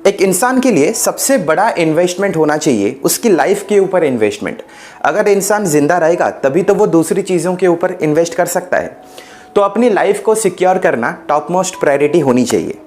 एक इंसान के लिए सबसे बड़ा इन्वेस्टमेंट होना चाहिए उसकी लाइफ के ऊपर इन्वेस्टमेंट। अगर इंसान जिंदा रहेगा तभी तो वो दूसरी चीज़ों के ऊपर इन्वेस्ट कर सकता है। तो अपनी लाइफ को सिक्योर करना टॉप मोस्ट प्रायोरिटी होनी चाहिए।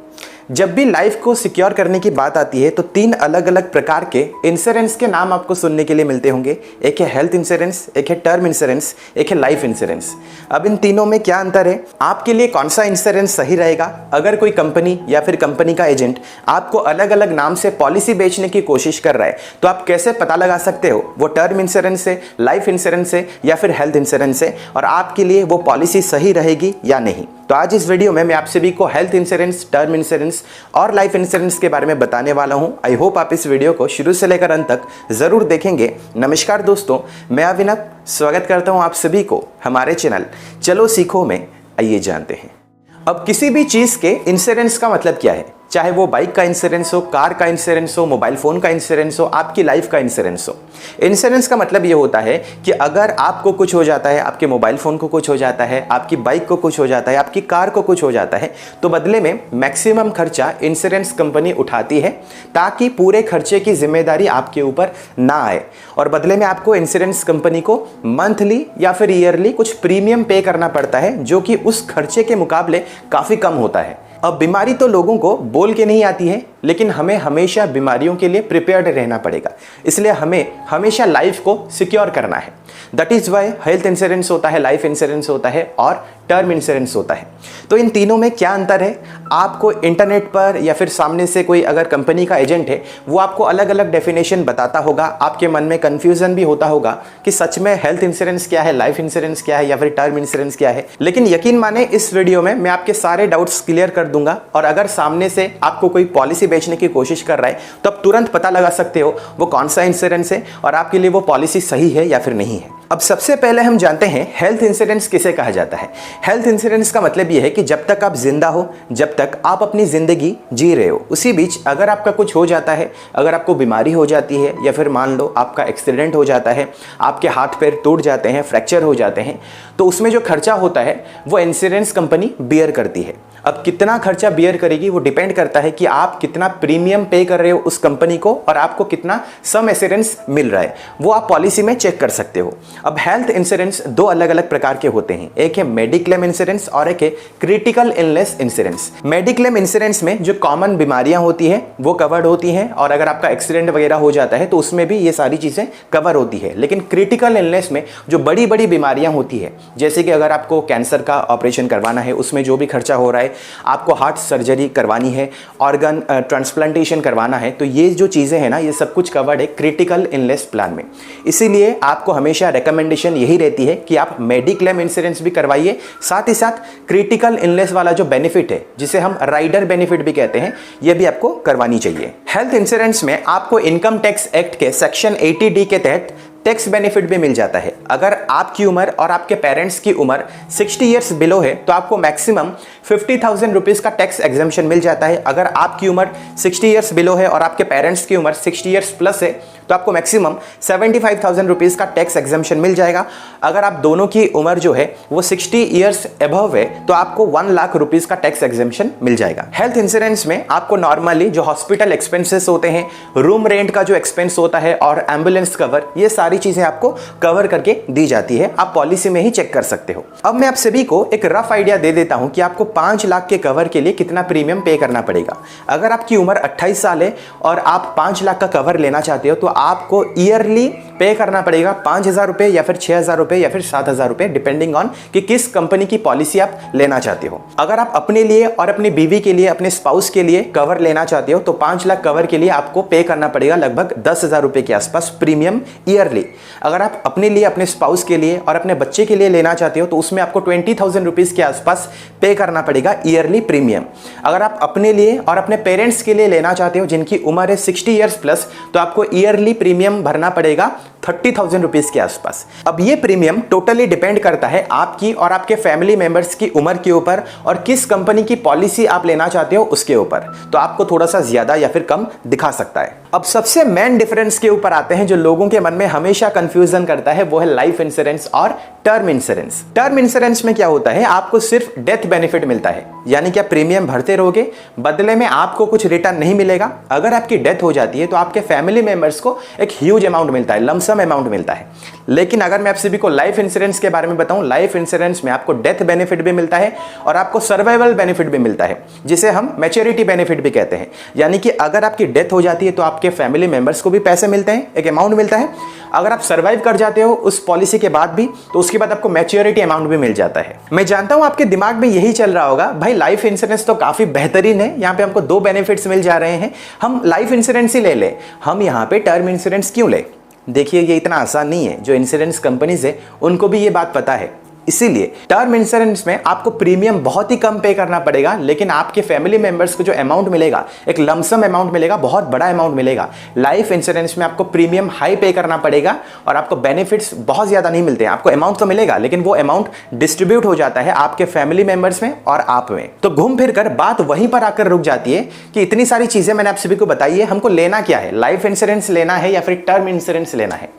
जब भी लाइफ को सिक्योर करने की बात आती है तो 3 अलग अलग प्रकार के इंश्योरेंस के नाम आपको सुनने के लिए मिलते होंगे। एक है हेल्थ इंश्योरेंस, एक है टर्म इंश्योरेंस, एक है लाइफ इंश्योरेंस। अब इन तीनों में क्या अंतर है, आपके लिए कौन सा इंश्योरेंस सही रहेगा? अगर कोई कंपनी या फिर कंपनी का एजेंट आपको अलग अलग नाम से पॉलिसी बेचने की कोशिश कर रहा है तो आप कैसे पता लगा सकते हो वो टर्म इंश्योरेंस है, लाइफ इंश्योरेंस है या फिर हेल्थ इंश्योरेंस है, और आपके लिए वो पॉलिसी सही रहेगी या नहीं। तो आज इस वीडियो में मैं आप सभी को हेल्थ इंश्योरेंस, टर्म इंश्योरेंस और लाइफ इंश्योरेंस के बारे में बताने वाला हूं। आई होप आप इस वीडियो को शुरू से लेकर अंत तक जरूर देखेंगे। नमस्कार दोस्तों, मैं अभिनव स्वागत करता हूं आप सभी को हमारे चैनल चलो सीखो में। आइए जानते हैं अब किसी भी चीज के इंश्योरेंस का मतलब क्या है। चाहे वो बाइक का इंश्योरेंस हो, कार का इंश्योरेंस हो, मोबाइल फोन का इंश्योरेंस हो, आपकी लाइफ का इंश्योरेंस हो। इंश्योरेंस का मतलब ये होता है कि अगर आपको कुछ हो जाता है, आपके मोबाइल फोन को कुछ हो जाता है, आपकी बाइक को कुछ हो जाता है, आपकी कार को कुछ हो जाता है, तो बदले में मैक्सिमम खर्चा इंश्योरेंस कंपनी उठाती है ताकि पूरे खर्चे की जिम्मेदारी आपके ऊपर ना आए, और बदले में आपको इंश्योरेंस कंपनी को मंथली या फिर ईयरली कुछ प्रीमियम पे करना पड़ता है जो कि उस खर्चे के मुकाबले काफ़ी कम होता है। अब बीमारी तो लोगों को बोल के नहीं आती है, लेकिन हमें हमेशा बीमारियों के लिए प्रिपेयर्ड रहना पड़ेगा। इसलिए हमें हमेशा लाइफ को सिक्योर करना है। That is why health insurance होता है, लाइफ इंश्योरेंस होता है और टर्म इंश्योरेंस होता है। तो इन तीनों में क्या अंतर है, आपको इंटरनेट पर या फिर सामने से कोई अगर कंपनी का एजेंट है वो आपको अलग अलग डेफिनेशन बताता होगा। आपके मन में कन्फ्यूजन भी होता होगा कि सच में हेल्थ इंश्योरेंस क्या है, लाइफ इंश्योरेंस क्या है या फिर टर्म इंश्योरेंस क्या है। लेकिन यकीन माने इस वीडियो में मैं आपके सारे डाउट्स क्लियर कर दूंगा, और अगर सामने से आपको कोई पॉलिसी बेचने की कोशिश कर रहा है तो आप तुरंत पता लगा सकते हो वो कौन सा इंश्योरेंस है और आपके लिए वो पॉलिसी सही है या फिर नहीं है। अब सबसे पहले हम जानते हैं हेल्थ इंश्योरेंस किसे कहा जाता है। हेल्थ इंश्योरेंस का मतलब यह है कि जब तक आप जिंदा हो, जब तक आप अपनी जिंदगी जी रहे हो, उसी बीच अगर आपका कुछ हो जाता है, अगर आपको बीमारी हो जाती है या फिर मान लो आपका एक्सीडेंट हो जाता है, आपके हाथ पैर टूट जाते हैं, फ्रैक्चर हो जाते हैं, तो उसमें जो खर्चा होता है वो इंश्योरेंस कंपनी बियर करती है। अब कितना खर्चा बियर करेगी वो डिपेंड करता है कि आप कितना प्रीमियम पे कर रहे हो उस कंपनी को और आपको कितना सम एश्योरेंस मिल रहा है, वो आप पॉलिसी में चेक कर सकते हो। अब हेल्थ इंश्योरेंस 2 अलग अलग प्रकार के होते हैं, एक है मेडिक्लेम इंश्योरेंस और एक है critical illness insurance. Mediclaim insurance में जो कॉमन बीमारियां होती हैं वो कवर्ड होती हैं, और अगर आपका एक्सीडेंट वगैरह हो जाता है तो उसमें भी ये सारी चीज़ें कवर होती है। लेकिन क्रिटिकल इलनेस में जो बड़ी बड़ी बीमारियां होती है, जैसे कि अगर आपको कैंसर का ऑपरेशन करवाना है उसमें जो भी खर्चा हो रहा है, आपको हार्ट सर्जरी करवानी है, ऑर्गन ट्रांसप्लांटेशन करवाना है, तो ये जो चीज़ें हैं ना, ये सब कुछ कवर्ड है क्रिटिकल इलनेस प्लान में। इसीलिए आपको हमेशा रिकमेंडेशन यही रहती है कि आप मेडिक्लेम इंश्योरेंस भी करवाइए, साथ ही साथ क्रिटिकल इलनेस वाला जो बेनिफिट है जिसे हम राइडर बेनिफिट भी कहते हैं, ये भी आपको करवानी चाहिए। हेल्थ इंश्योरेंस में आपको इनकम टैक्स एक्ट के सेक्शन 80D के तहत टैक्स बेनिफिट भी मिल जाता है। अगर आपकी उम्र और आपके पेरेंट्स की उम्र 60 ईयर्स बिलो है तो आपको मैक्सिमम 50,000 रुपीज़ का टैक्स एग्जम्पशन मिल जाता है। अगर आपकी उम्र 60 ईयर्स बिलो है और आपके पेरेंट्स की उम्र 60 ईयर्स प्लस है तो आपको मैक्सिमम 75,000 रुपीज़ का टैक्स एग्जम्पशन मिल जाएगा। अगर आप दोनों की उम्र जो है वो 60 ईयर्स अबव है तो आपको 1 लाख रुपीज़ का टैक्स एग्जम्पशन मिल जाएगा। हेल्थ इंश्योरेंस में आपको नॉर्मली जो हॉस्पिटल एक्सपेंसेस होते हैं, रूम रेंट का जो एक्सपेंस होता है और एम्बुलेंस कवर, ये सारी चीजें आपको कवर करके दी जाती है। आप पॉलिसी में ही चेक कर सकते हो। अब मैं आप सभी को एक रफ आइडिया दे देता हूं कि आपको 5 लाख के कवर के लिए कितना प्रीमियम पे करना पड़ेगा। अगर आपकी उम्र 28 साल है और आप 5 लाख का कवर लेना चाहते हो तो आपको ईयरली पे करना पड़ेगा 5,000 रुपए या फिर 6,000 रुपए या फिर 7,000 रुपए, डिपेंडिंग ऑन कि किस कंपनी की पॉलिसी आप लेना चाहते हो। अगर आप अपने लिए और अपनी बीवी के लिए, अपने स्पाउस के लिए कवर लेना चाहते हो तो 5 लाख कवर के लिए आपको पे करना पड़ेगा लगभग 10,000 रुपए के आसपास प्रीमियम ईयरली। अगर आप अपने लिए, अपने स्पाउस के लिए और अपने बच्चे के लिए लेना चाहते हो तो उसमें आपको 20,000 रुपीज़ के आसपास पे करना पड़ेगा ईयरली प्रीमियम। अगर आप अपने लिए और अपने पेरेंट्स के लिए लेना चाहते हो जिनकी उम्र है 60 ईयर्स प्लस तो आपको ईयरली प्रीमियम भरना पड़ेगा 30,000 रुपीज के आसपास। अब ये प्रीमियम टोटली डिपेंड करता है आपकी और आपके फैमिली मेंबर्स की उम्र के ऊपर और किस कंपनी की पॉलिसी आप लेना चाहते हो उसके ऊपर, तो आपको थोड़ा सा ज्यादा या फिर कम दिखा सकता है। अब सबसे मेन डिफरेंस के ऊपर आते हैं जो लोगों के मन में हमेशा कंफ्यूजन करता है, वो है लाइफ इंश्योरेंस और टर्म इंश्योरेंस। टर्म इंश्योरेंस में क्या होता है, आपको सिर्फ डेथ बेनिफिट मिलता है, यानी कि आप प्रीमियम भरते रहोगे, बदले में आपको कुछ रिटर्न नहीं मिलेगा। अगर आपकी डेथ हो जाती है तो आपके फैमिली मेंबर्स को एक ह्यूज अमाउंट मिलता है, लमसम अमाउंट मिलता है। लेकिन अगर मैं आप सभी को लाइफ इंश्योरेंस के बारे में बताऊं, लाइफ इंश्योरेंस में आपको डेथ बेनिफिट भी मिलता है और आपको सर्वाइवल बेनिफिट भी मिलता है, जिसे हम मैच्योरिटी बेनिफिट भी कहते हैं। यानी कि अगर आपकी डेथ हो जाती है तो आपके फैमिली मेंबर्स को भी पैसे मिलते हैं, एक अमाउंट मिलता है। अगर आप सर्वाइव कर जाते हो उस पॉलिसी के बाद भी, तो उसके बाद आपको मैच्योरिटी अमाउंट भी मिल जाता है। मैं जानता हूं आपके दिमाग में यही चल रहा होगा, भाई लाइफ इंश्योरेंस तो काफी बेहतरीन है, यहाँ पे हमको 2 बेनिफिट्स मिल जा रहे हैं, हम लाइफ इंश्योरेंस ही ले ले, हम यहाँ पे टर्म इंश्योरेंस क्यों ले? देखिए ये इतना आसान नहीं है। जो इंश्योरेंस कंपनीज है उनको भी ये बात पता है, इसीलिए टर्म इंश्योरेंस में आपको प्रीमियम बहुत ही कम पे करना पड़ेगा, लेकिन आपके फैमिली मेंबर्स को जो अमाउंट मिलेगा, एक लमसम अमाउंट मिलेगा, बहुत बड़ा अमाउंट मिलेगा। लाइफ इंश्योरेंस में आपको प्रीमियम हाई पे करना पड़ेगा और आपको बेनिफिट्स बहुत ज्यादा नहीं मिलते हैं। आपको अमाउंट तो मिलेगा, लेकिन वो अमाउंट डिस्ट्रीब्यूट हो जाता है आपके फैमिली मेंबर्स में और आप में। तो घूम फिर कर बात वहीं पर आकर रुक जाती है कि इतनी सारी चीजें मैंने आप सभी को बताई है, हमको लेना क्या है, लाइफ इंश्योरेंस लेना है या फिर टर्म इंश्योरेंस लेना है?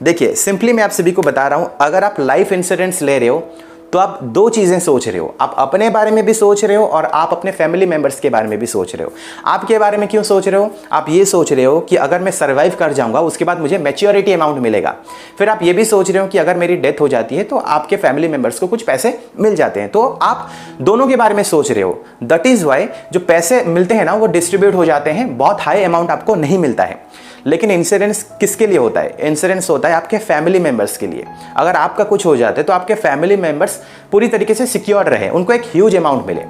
देखिए सिंपली मैं आप सभी को बता रहा हूं, अगर आप लाइफ इंश्योरेंस ले रहे हो तो आप 2 चीजें सोच रहे हो, आप अपने बारे में भी सोच रहे हो और आप अपने फैमिली मेंबर्स के बारे में भी सोच रहे हो। आपके बारे में क्यों सोच रहे हो? आप ये सोच रहे हो कि अगर मैं सर्वाइव कर जाऊंगा उसके बाद मुझे मैच्योरिटी अमाउंट मिलेगा। फिर आप ये भी सोच रहे हो कि अगर मेरी डेथ हो जाती है तो आपके फैमिली मेंबर्स को कुछ पैसे मिल जाते हैं। तो आप दोनों के बारे में सोच रहे हो। दैट इज वाई जो पैसे मिलते हैं ना वो डिस्ट्रीब्यूट हो जाते हैं, बहुत हाई अमाउंट आपको नहीं मिलता है। लेकिन इंश्योरेंस किसके लिए होता है? इंश्योरेंस होता है आपके फैमिली मेंबर्स के लिए। अगर आपका कुछ हो जाता है तो आपके फैमिली मेंबर्स पूरी तरीके से सिक्योर रहे, उनको एक ह्यूज अमाउंट मिले।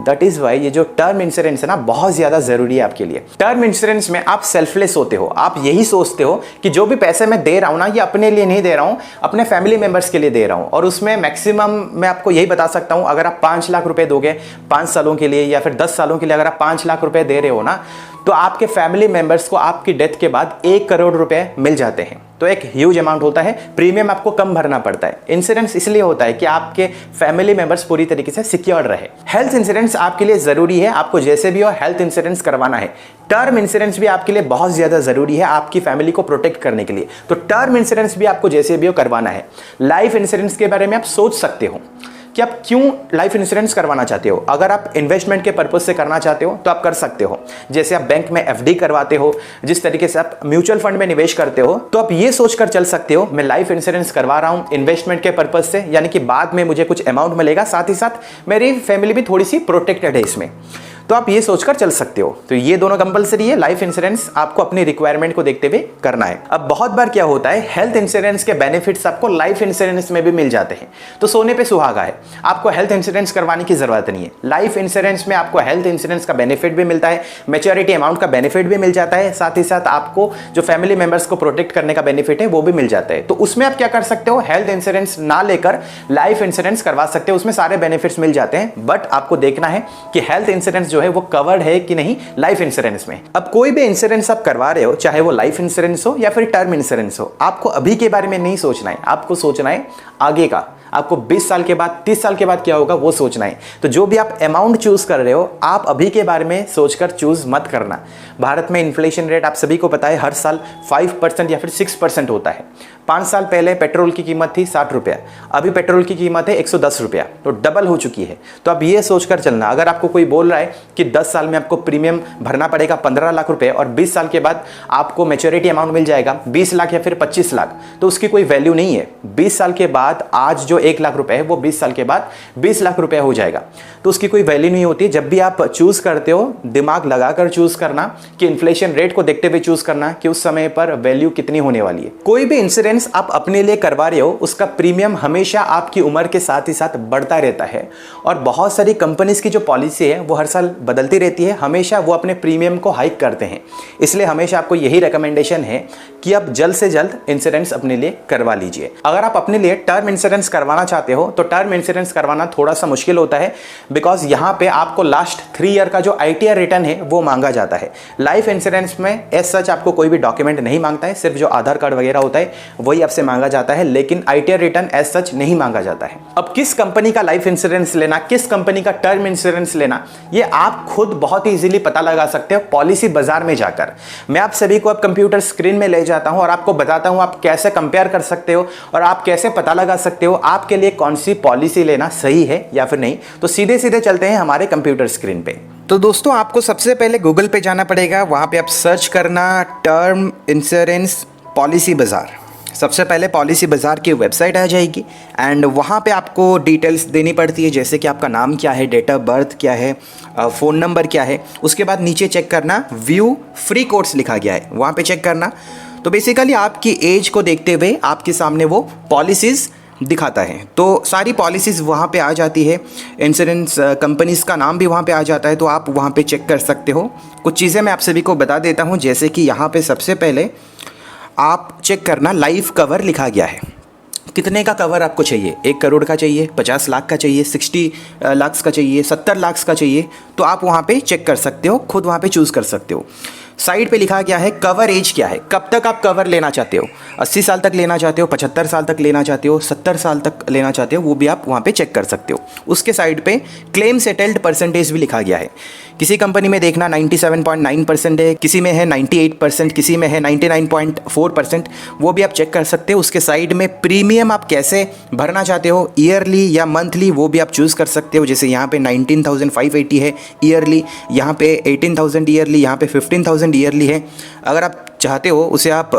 दैट इज वाई ये जो टर्म इंश्योरेंस है ना, बहुत ज्यादा जरूरी है आपके लिए। टर्म इंश्योरेंस में आप सेल्फलेस होते हो, आप यही सोचते हो कि जो भी पैसे मैं दे रहा हूं ना, ये अपने लिए नहीं दे रहा हूं, अपने फैमिली मेंबर्स के लिए दे रहा हूं। और उसमें मैक्सिमम मैं आपको यही बता सकता हूं, अगर आप 5 लाख रुपए दोगे 5 सालों के लिए या फिर 10 सालों के लिए, अगर आप 5 लाख रुपए दे रहे हो ना, तो आपके फैमिली मेंबर्स को आपकी डेथ के बाद 1 करोड़ रुपए मिल जाते हैं। तो एक ह्यूज अमाउंट होता है, प्रीमियम आपको कम भरना पड़ता है। इंश्योरेंस इसलिए होता है कि आपके फैमिली मेंबर्स पूरी तरीके से सिक्योर रहे। हेल्थ इंश्योरेंस आपके लिए जरूरी है, आपको जैसे भी हो हेल्थ इंश्योरेंस करवाना है। टर्म इंश्योरेंस भी आपके लिए बहुत ज्यादा जरूरी है आपकी फैमिली को प्रोटेक्ट करने के लिए, तो टर्म इंश्योरेंस भी आपको जैसे भी हो करवाना है। लाइफ इंश्योरेंस के बारे में आप सोच सकते हो कि आप क्यों लाइफ इंश्योरेंस करवाना चाहते हो। अगर आप इन्वेस्टमेंट के पर्पज से करना चाहते हो तो आप कर सकते हो, जैसे आप बैंक में एफडी करवाते हो, जिस तरीके से आप म्यूचुअल फंड में निवेश करते हो, तो आप ये सोचकर चल सकते हो मैं लाइफ इंश्योरेंस करवा रहा हूं इन्वेस्टमेंट के पर्पज से, यानी कि बाद में मुझे कुछ अमाउंट मिलेगा, साथ ही साथ मेरी फैमिली भी थोड़ी सी प्रोटेक्टेड है इसमें। तो आप ये सोचकर चल सकते हो। तो ये दोनों कंपलसरी है, लाइफ इंश्योरेंस आपको अपनी रिक्वायरमेंट को देखते हुए करना है। अब बहुत बार क्या होता है, हेल्थ इंश्योरेंस के बेनिफिट्स आपको लाइफ इंश्योरेंस में भी मिल जाते हैं, तो सोने पे सुहागा है, आपको हेल्थ इंश्योरेंस करवाने की जरूरत नहीं है। लाइफ इंश्योरेंस में आपको हेल्थ इंश्योरेंस का बेनिफिट भी मिलता है, मैच्योरिटी अमाउंट का बेनिफिट भी मिल जाता है, साथ ही साथ आपको जो फैमिली मेंबर्स को प्रोटेक्ट करने का बेनिफिट है वो भी मिल जाता है। तो उसमें आप क्या कर सकते हो, हेल्थ इंश्योरेंस ना लेकर लाइफ इंश्योरेंस करवा सकते हो, उसमें सारे बेनिफिट्स मिल जाते हैं। बट आपको देखना है कि हेल्थ इंश्योरेंस जो है वो कवर्ड है कि नहीं लाइफ इंश्योरेंस में। अब कोई भी इंश्योरेंस आप करवा रहे हो, चाहे वो लाइफ इंश्योरेंस हो या फिर टर्म इंश्योरेंस हो, आपको अभी के बारे में नहीं सोचना है, आपको सोचना है आगे का। आपको 20 साल के बाद 30 साल के बाद क्या होगा वो सोचना है। तो जो भी आप अमाउंट चूज कर रहे हो, आप अभी के बारे में सोचकर चूज मत करना। भारत में इन्फ्लेशन रेट आप सभी को पता है हर साल 5% या फिर 6% होता है। 5 साल पहले पेट्रोल की कीमत थी 60 रुपया, अभी पेट्रोल की कीमत है 110 रुपया, तो डबल हो चुकी है। तो अब ये सोचकर चलना, अगर आपको कोई बोल रहा है कि 10 साल में आपको प्रीमियम भरना पड़ेगा 15 लाख रुपए और 20 साल के बाद आपको मैच्योरिटी अमाउंट मिल जाएगा 20 लाख या फिर 25 लाख, तो उसकी कोई वैल्यू नहीं है। 20 साल के बाद आज जो 1 लाख रुपए है वो 20 साल के बाद 20 लाख रुपए हो जाएगा, तो उसकी कोई वैल्यू नहीं होती। जब भी आप चूज करते हो, दिमाग लगाकर चूज करना कि इन्फ्लेशन रेट को देखते हुए चूज करना कि उस समय पर वैल्यू कितनी होने वाली है। कोई भी इंश्योरेंस आप अपने लिए करवा रहे हो, उसका प्रीमियम हमेशा आपकी उम्र के साथ ही साथ बढ़ता रहता है। और बहुत सारी कंपनीज की जो पॉलिसी है वो हर साल बदलती रहती है, हमेशा वो अपने प्रीमियम को हाइक करते हैं। इसलिए हमेशा आपको यही रिकमेंडेशन है कि आप जल्द से जल्द इंश्योरेंस अपने लिए करवा लीजिए। अगर आप अपने लिए टर्म इंश्योरेंस करवा करवाना चाहते हो तो टर्म इंश्योरेंस करवाना थोड़ा सा मुश्किल होता है, बिकॉज यहाँ पे आपको लास्ट 3 ईयर का जो ITR रिटर्न है वो मांगा जाता है। लाइफ इंश्योरेंस में एज सच आपको कोई भी डॉक्यूमेंट नहीं मांगता है, सिर्फ जो आधार कार्ड वगैरह होता है वही आपसे मांगा जाता है, लेकिन ITR रिटर्न एज सच नहीं मांगा जाता है। अब किस कंपनी का लाइफ इंश्योरेंस लेना, किस कंपनी का टर्म इंश्योरेंस लेना, ये आप खुद बहुत ही इजीली पता लगा सकते हो पॉलिसी बाजार में जाकर। मैं आप सभी को अब कंप्यूटर स्क्रीन में ले जाता हूं और आपको बताता हूं आप कैसे कंपेयर कर सकते हो और आप कैसे पता लगा सकते हो आपके लिए कौन सी पॉलिसी लेना सही है या फिर नहीं। तो सीधे सीधे चलते हैं हमारे कंप्यूटर स्क्रीन पे। तो दोस्तों आपको सबसे पहले गूगल पे जाना पड़ेगा, वहां पे आप सर्च करना टर्म इंश्योरेंस पॉलिसी बाजार। सबसे पहले पॉलिसी बाजार की वेबसाइट आ जाएगी एंड वहाँ पे आपको डिटेल्स देनी पड़ती है, जैसे कि आपका नाम क्या है, डेट ऑफ बर्थ क्या है, फ़ोन नंबर क्या है। उसके बाद नीचे चेक करना व्यू फ्री कोड्स लिखा गया है, वहाँ पे चेक करना। तो बेसिकली आपकी एज को देखते हुए आपके सामने वो पॉलिसीज़ दिखाता है। तो सारी पॉलिसीज़ वहाँ पे आ जाती है, इंश्योरेंस कंपनीज़ का नाम भी वहाँ पे आ जाता है, तो आप वहाँ पे चेक कर सकते हो। कुछ चीज़ें मैं आप सभी को बता देता हूँ, जैसे कि यहाँ पे सबसे पहले आप चेक करना लाइफ कवर लिखा गया है। कितने का कवर आपको चाहिए, 1 करोड़ का चाहिए, 50 लाख का चाहिए, 60 लाख का चाहिए, 70 लाख का चाहिए, तो आप वहाँ पे चेक कर सकते हो, खुद वहाँ पे चूज़ कर सकते हो। साइड पे लिखा गया है कवर एज क्या है, कब तक आप कवर लेना चाहते हो, 80 साल तक लेना चाहते हो, 75 साल तक लेना चाहते हो, 70 साल तक लेना चाहते हो, वो भी आप वहाँ पे चेक कर सकते हो। उसके साइड पे क्लेम सेटल्ड परसेंटेज भी लिखा गया है। किसी कंपनी में देखना 97.9% है, किसी में है 98%, किसी में है 99.4%, वो भी आप चेक कर सकते हो। उसके साइड में प्रीमियम आप कैसे भरना चाहते हो, ईयरली या मंथली, वो भी आप चूज़ कर सकते हो। जैसे यहाँ पे 19,580 है ईयरली, यहाँ पे 18,000 ईयरली, यहाँ पे 15,000 ईयरली है। अगर आप चाहते हो उसे आप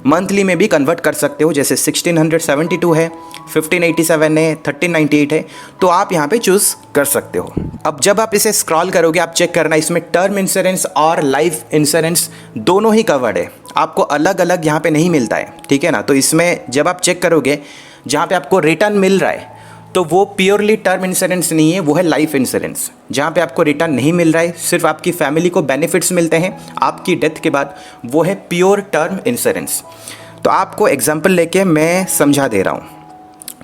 मंथली में भी कन्वर्ट कर सकते हो, जैसे 1672 है, 1587 है, 1398 है, तो आप यहाँ पे चूज़ कर सकते हो। अब जब आप इसे स्क्रॉल करोगे आप चेक करना, इसमें टर्म इंश्योरेंस और लाइफ इंश्योरेंस दोनों ही कवर्ड है, आपको अलग अलग यहाँ पे नहीं मिलता है, ठीक है ना। तो इसमें जब आप चेक करोगे जहाँ पे आपको रिटर्न मिल रहा है तो वो प्योरली टर्म इंश्योरेंस नहीं है, वो है लाइफ इंश्योरेंस। जहाँ पे आपको रिटर्न नहीं मिल रहा है, सिर्फ आपकी फैमिली को बेनिफिट्स मिलते हैं आपकी डेथ के बाद, वो है प्योर टर्म इंश्योरेंस। तो आपको एग्जांपल लेके मैं समझा दे रहा हूँ।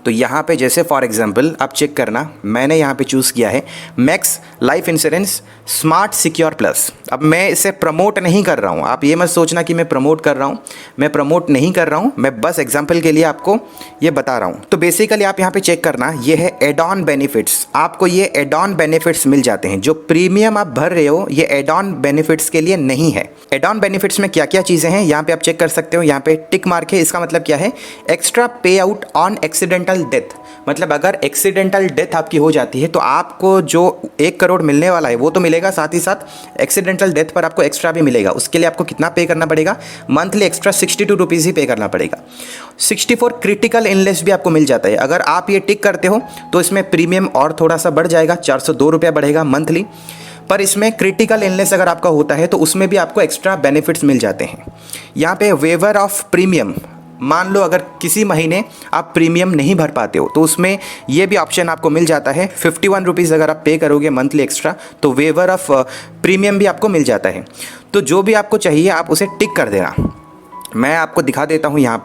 तो यहाँ पे जैसे फॉर एग्जांपल आप चेक करना, मैंने यहाँ पे चूज़ किया है max life insurance smart secure plus. अब मैं इसे प्रमोट नहीं कर रहा हूँ, आप ये मत सोचना कि मैं प्रमोट कर रहा हूँ, मैं प्रमोट नहीं कर रहा हूँ, मैं बस एग्जांपल के लिए आपको ये बता रहा हूँ। तो बेसिकली आप यहाँ पे चेक करना, ये है एड ऑन बेनिफिट्स, आपको ये एड ऑन बेनिफिट्स मिल जाते हैं। जो प्रीमियम आप भर रहे हो ये एड ऑन बेनिफिट्स के लिए नहीं है। एड ऑन बेनिफिट्स में क्या क्या चीज़ें हैं यहाँ पे आप चेक कर सकते हो। यहाँ पे टिक मार्क है, इसका मतलब क्या है, एक्स्ट्रा पे आउट ऑन एक्सीडेंटल डेथ। मतलब अगर एक्सीडेंटल डेथ आपकी हो जाती है तो आपको जो 1 करोड़ मिलने वाला है वो तो मिलेगा, साथ ही साथ एक्सीडेंटल डेथ पर आपको एक्स्ट्रा भी मिलेगा। उसके लिए आपको कितना पे करना पड़ेगा, मंथली एक्स्ट्रा 62 रुपीज़ ही पे करना पड़ेगा। 64 क्रिटिकल इलनेस भी आपको मिल जाता है। अगर आप ये टिक करते हो तो इसमें प्रीमियम और थोड़ा सा बढ़ जाएगा, 402 रुपया बढ़ेगा मंथली। पर इसमें क्रिटिकल इलनेस अगर आपका होता है तो उसमें भी आपको एक्स्ट्रा बेनिफिट्स मिल जाते हैं। यहाँ पे वेवर ऑफ प्रीमियम, मान लो अगर किसी महीने आप प्रीमियम नहीं भर पाते हो तो उसमें ये भी ऑप्शन आपको मिल जाता है। 51 रुपीज़ अगर आप पे करोगे मंथली एक्स्ट्रा तो वेवर ऑफ प्रीमियम भी आपको मिल जाता है। तो जो भी आपको चाहिए आप उसे टिक कर देना। मैं आपको दिखा देता हूँ यहाँ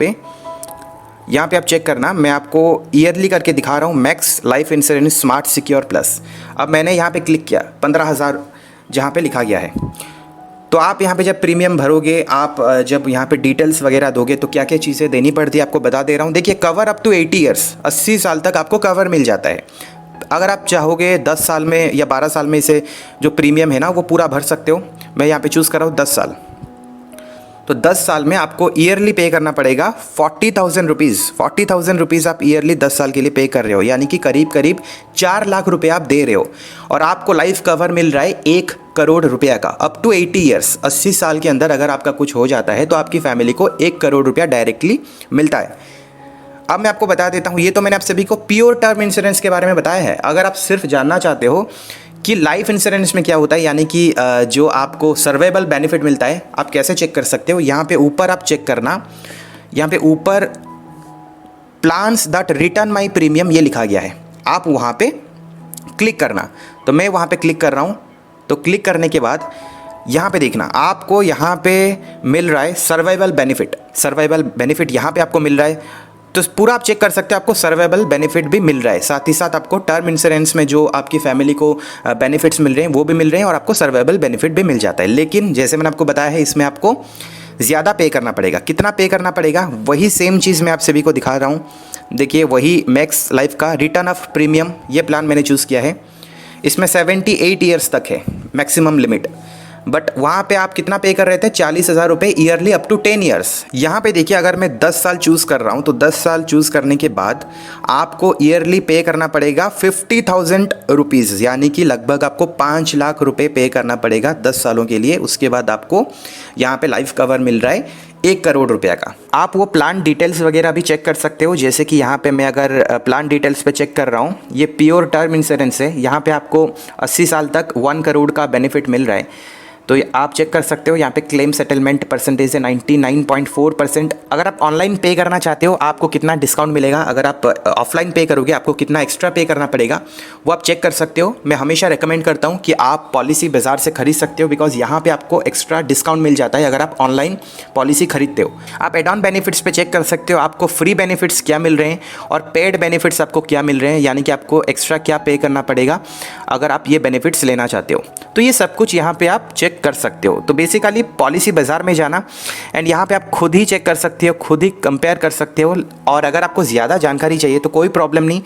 पे आप चेक करना, मैं आपको ईयरली करके दिखा रहा हूँ, max life insurance smart secure plus. अब मैंने यहाँ पे क्लिक किया, 15,000 जहाँ पे लिखा गया है। तो आप यहाँ पे जब प्रीमियम भरोगे, आप जब यहाँ पे डिटेल्स वगैरह दोगे तो क्या क्या चीज़ें देनी पड़ती है आपको बता दे रहा हूँ। देखिए कवर अप टू 80 ईयर्स, 80 साल तक आपको कवर मिल जाता है। अगर आप चाहोगे 10 साल में या 12 साल में इसे जो प्रीमियम है ना वो पूरा भर सकते हो। मैं यहाँ पे चूज़ कर रहा हूँ 10 साल। तो 10 साल में आपको ईयरली पे करना पड़ेगा 40,000 रुपीज़। 40,000 रुपीज़ आप ईयरली 10 साल के लिए पे कर रहे हो, यानी कि करीब करीब 4 लाख रुपए आप दे रहे हो। और आपको लाइफ कवर मिल रहा है 1 करोड़ रुपया का, अप टू 80 ईयर्स। 80 साल के अंदर अगर आपका कुछ हो जाता है तो आपकी फैमिली को 1 करोड़ रुपया डायरेक्टली मिलता है। अब मैं आपको बता देता हूँ, ये तो मैंने आप सभी को प्योर टर्म इंश्योरेंस के बारे में बताया है। अगर आप सिर्फ जानना चाहते हो कि लाइफ इंश्योरेंस में क्या होता है, यानी कि जो आपको सर्वाइवल बेनिफिट मिलता है, आप कैसे चेक कर सकते हो, यहाँ पे ऊपर आप चेक करना, यहाँ पे ऊपर plans that return my premium ये लिखा गया है, आप वहाँ पे क्लिक करना। तो मैं वहाँ पे क्लिक कर रहा हूँ। तो क्लिक करने के बाद यहाँ पे देखना, आपको यहाँ पे मिल रहा है सर्वाइवल बेनिफिट। सर्वाइवल बेनिफिट यहाँ पे आपको मिल रहा है तो पूरा आप चेक कर सकते हो, आपको सर्वाइवल बेनिफिट भी मिल रहा है, साथ ही साथ आपको टर्म इंश्योरेंस में जो आपकी फैमिली को बेनिफिट्स मिल रहे हैं वो भी मिल रहे हैं और आपको सर्वाइवल बेनिफिट भी मिल जाता है। लेकिन जैसे मैंने आपको बताया है, इसमें आपको ज़्यादा पे करना पड़ेगा। कितना पे करना पड़ेगा, वही सेम चीज़ मैं आप सभी को दिखा रहा हूँ। देखिए, वही मैक्स लाइफ का रिटर्न ऑफ प्रीमियम, ये प्लान मैंने चूज़ किया है। इसमें 78 ईयर्स तक है मैक्सिमम लिमिट, बट वहाँ पे आप कितना पे कर रहे थे, 40,000 रुपये ईयरली अप टू 10 ईयर्स। यहाँ पे देखिए, अगर मैं 10 साल चूज़ कर रहा हूँ तो 10 साल चूज़ करने के बाद आपको ईयरली पे करना पड़ेगा 50,000 रुपीज़, यानी कि लगभग आपको 5 लाख रुपए पे करना पड़ेगा 10 सालों के लिए। उसके बाद आपको यहाँ पे लाइफ कवर मिल रहा है 1 करोड़ रुपया का। आप वो प्लान डिटेल्स वगैरह भी चेक कर सकते हो, जैसे कि यहाँ पे मैं अगर प्लान डिटेल्स पे चेक कर रहा हूँ, ये प्योर टर्म इंश्योरेंस है। यहाँ पे आपको 80 साल तक 1 करोड़ का बेनिफिट मिल रहा है। तो आप चेक कर सकते हो, यहाँ पे क्लेम सेटलमेंट परसेंटेज है 99.4%। अगर आप ऑनलाइन पे करना चाहते हो आपको कितना डिस्काउंट मिलेगा, अगर आप ऑफलाइन पे करोगे आपको कितना एक्स्ट्रा पे करना पड़ेगा, वो आप चेक कर सकते हो। मैं हमेशा रेकमेंड करता हूँ कि आप पॉलिसी बाजार से खरीद सकते हो, बिकॉज यहाँ पे आपको एक्स्ट्रा डिस्काउंट मिल जाता है अगर आप ऑनलाइन पॉलिसी खरीदते हो। आप एड ऑन बेनिफिट्स पे चेक कर सकते हो, आपको फ्री बेनिफिट्स क्या मिल रहे हैं और पेड बेनिफिट्स आपको क्या मिल रहे हैं, यानी कि आपको एक्स्ट्रा क्या पे करना पड़ेगा अगर आप ये बेनिफिट्स लेना चाहते हो। तो ये सब कुछ यहाँ पे आप चेक कर सकते हो। तो बेसिकली पॉलिसी बाजार में जाना एंड यहाँ पे आप खुद ही चेक कर सकते हो, खुद ही कंपेयर कर सकते हो। और अगर आपको ज़्यादा जानकारी चाहिए तो कोई प्रॉब्लम नहीं,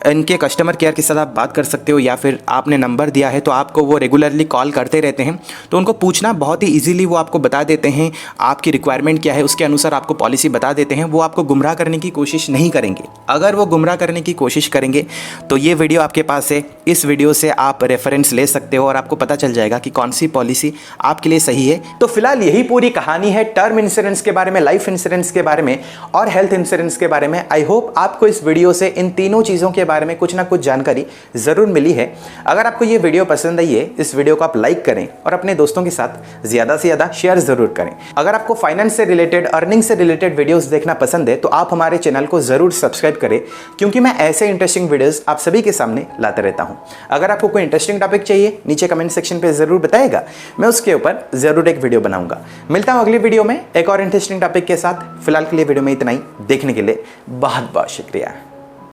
इनके कस्टमर केयर के साथ आप बात कर सकते हो, या फिर आपने नंबर दिया है तो आपको वो रेगुलरली कॉल करते रहते हैं, तो उनको पूछना बहुत ही इजीली वो आपको बता देते हैं आपकी रिक्वायरमेंट क्या है, उसके अनुसार आपको पॉलिसी बता देते हैं। वो आपको गुमराह करने की कोशिश नहीं करेंगे। अगर वो गुमराह करने की कोशिश करेंगे तो ये वीडियो आपके पास है, इस वीडियो से आप रेफरेंस ले सकते हो और आपको पता चल जाएगा कि कौन सी पॉलिसी आपके लिए सही है। तो फिलहाल यही पूरी कहानी है टर्म इंश्योरेंस के बारे में, लाइफ इंश्योरेंस के बारे में और हेल्थ इंश्योरेंस के बारे में। आई होप आपको इस वीडियो से इन तीनों चीज़ों के बारे में कुछ ना कुछ जानकारी जरूर मिली है। अगर आपको ये वीडियो पसंद आई है, इस वीडियो को आप लाइक करें और अपने दोस्तों के साथ ज्यादा से ज्यादा शेयर जरूर करें। अगर आपको फाइनेंस से रिलेटेड, अर्निंग से रिलेटेड वीडियोस देखना पसंद है तो आप हमारे चैनल को जरूर सब्सक्राइब करें, क्योंकि मैं ऐसे इंटरेस्टिंग वीडियोस आप सभी के सामने लाता रहता हूं। अगर आपको कोई इंटरेस्टिंग टॉपिक चाहिए नीचे कमेंट सेक्शन पे जरूर बताइएगा, मैं उसके ऊपर जरूर एक वीडियो बनाऊंगा। मिलता हूं अगली वीडियो में एक और इंटरेस्टिंग टॉपिक के साथ। फिलहाल के लिए वीडियो में इतना ही। देखने के लिए बहुत बहुत शुक्रिया।